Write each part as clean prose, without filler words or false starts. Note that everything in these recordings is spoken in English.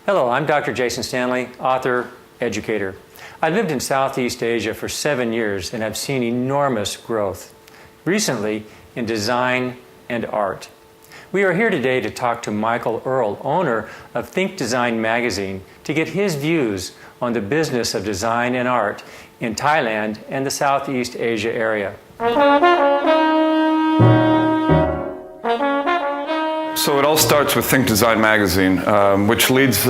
Hello, I'm Dr. Jason Stanley, author, educator. I lived in Southeast Asia for 7 years and have seen enormous growth, recently in design and art. We are here today to talk to Michael Earl, owner of Think Design magazine, to get his views on the business of design and art in Thailand and the Southeast Asia area. So it all starts with Think Design magazine, which leads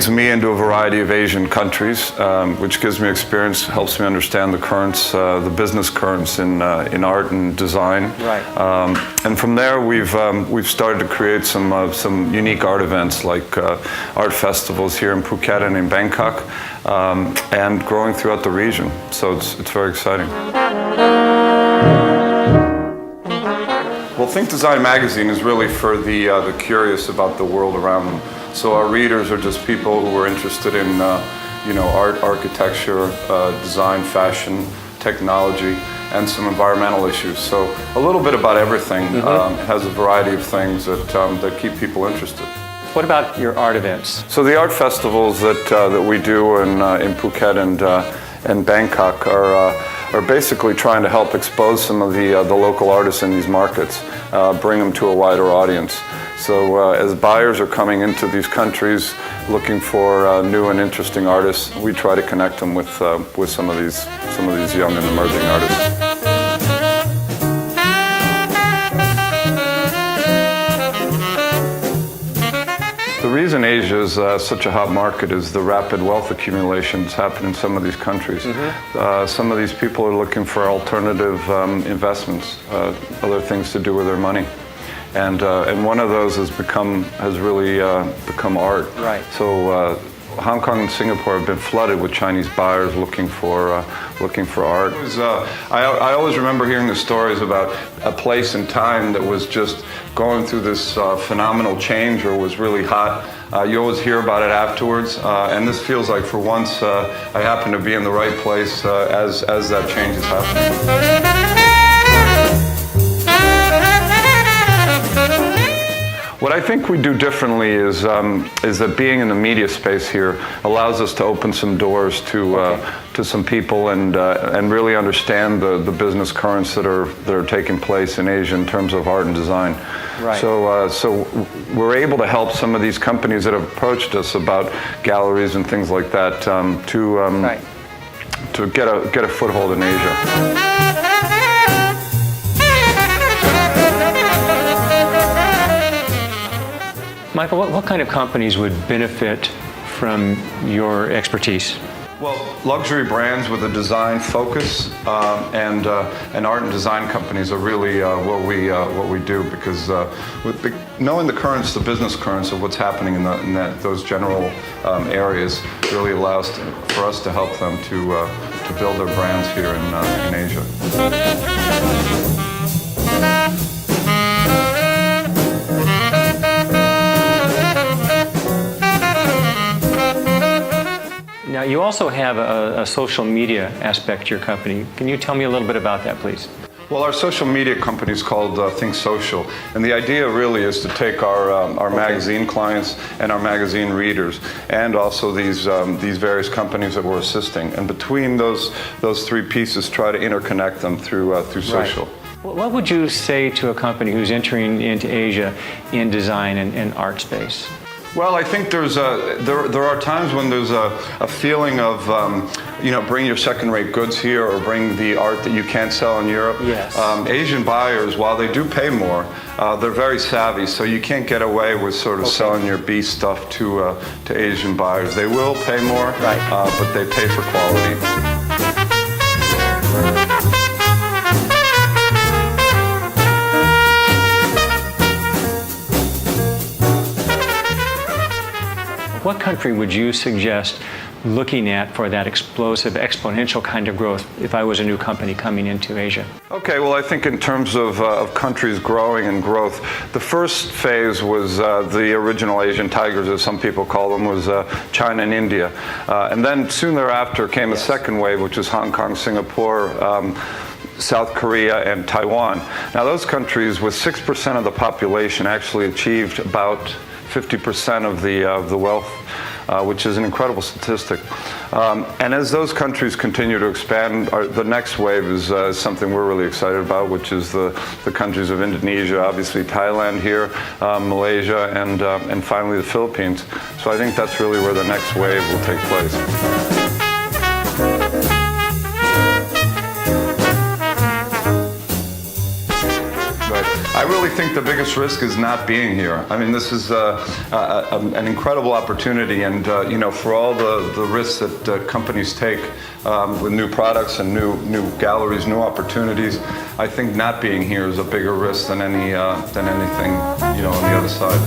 me into a variety of Asian countries, which gives me experience, helps me understand the currents, the business currents in art and design. Right. And from there, we've started to create some unique art events, like art festivals here in Phuket and in Bangkok, and growing throughout the region. So it's very exciting. Well, Think Design magazine is really for the curious about the world around them. So our readers are just people who are interested in, art, architecture, design, fashion, technology, and some environmental issues. So a little bit about everything. It has a variety of things that keep people interested. What about your art events? So the art festivals that we do in Phuket and Bangkok are basically trying to help expose some of the local artists in these markets, bring them to a wider audience. So as buyers are coming into these countries looking for new and interesting artists, we try to connect them with some of these young and emerging artists. The reason Asia is such a hot market is the rapid wealth accumulation that's happened in some of these countries. Some of these people are looking for alternative investments, other things to do with their money. And one of those has really become art. Right. So Hong Kong and Singapore have been flooded with Chinese buyers looking for art. I always remember hearing the stories about a place and time that was just going through this phenomenal change or was really hot. You always hear about it afterwards, and this feels like for once I happen to be in the right place as that change is happening. What I think we do differently is that being in the media space here allows us to open some doors to some people and really understand the business currents that are taking place in Asia in terms of art and design. Right. So we're able to help some of these companies that have approached us about galleries and things like that to get a foothold in Asia. Michael, what kind of companies would benefit from your expertise? Well, luxury brands with a design focus and art and design companies are really what we do, because knowing the currents, the business currents of what's happening in those general areas really allows for us to help them to build their brands here in Asia. Now, you also have a social media aspect to your company. Can you tell me a little bit about that, please? Well, our social media company is called Think Social, and the idea really is to take our magazine clients and our magazine readers, and also these various companies that we're assisting, and between those three pieces, try to interconnect them through social. Right. What would you say to a company who's entering into Asia in design and art space? Well, I think there are times when there's a feeling of bring your second-rate goods here or bring the art that you can't sell in Europe. Yes. Asian buyers, while they do pay more, they're very savvy, so you can't get away with sort of selling your B stuff to Asian buyers. They will pay more, right, but they pay for quality. What country would you suggest looking at for that explosive, exponential kind of growth if I was a new company coming into Asia? Okay, well, I think in terms of countries growing and growth, the first phase was the original Asian tigers, as some people call them, was China and India. And then soon thereafter came a second wave, which was Hong Kong, Singapore, South Korea, and Taiwan. Now, those countries, with 6% of the population, actually achieved about 50% of the wealth which is an incredible statistic. And as those countries continue to expand, the next wave is something we're really excited about, which is the countries of Indonesia, obviously Thailand here, Malaysia, and finally the Philippines. So I think that's really where the next wave will take place. I really think the biggest risk is not being here. I mean, this is an incredible opportunity, and for all the risks that companies take with new products and new galleries, new opportunities, I think not being here is a bigger risk than anything on the other side.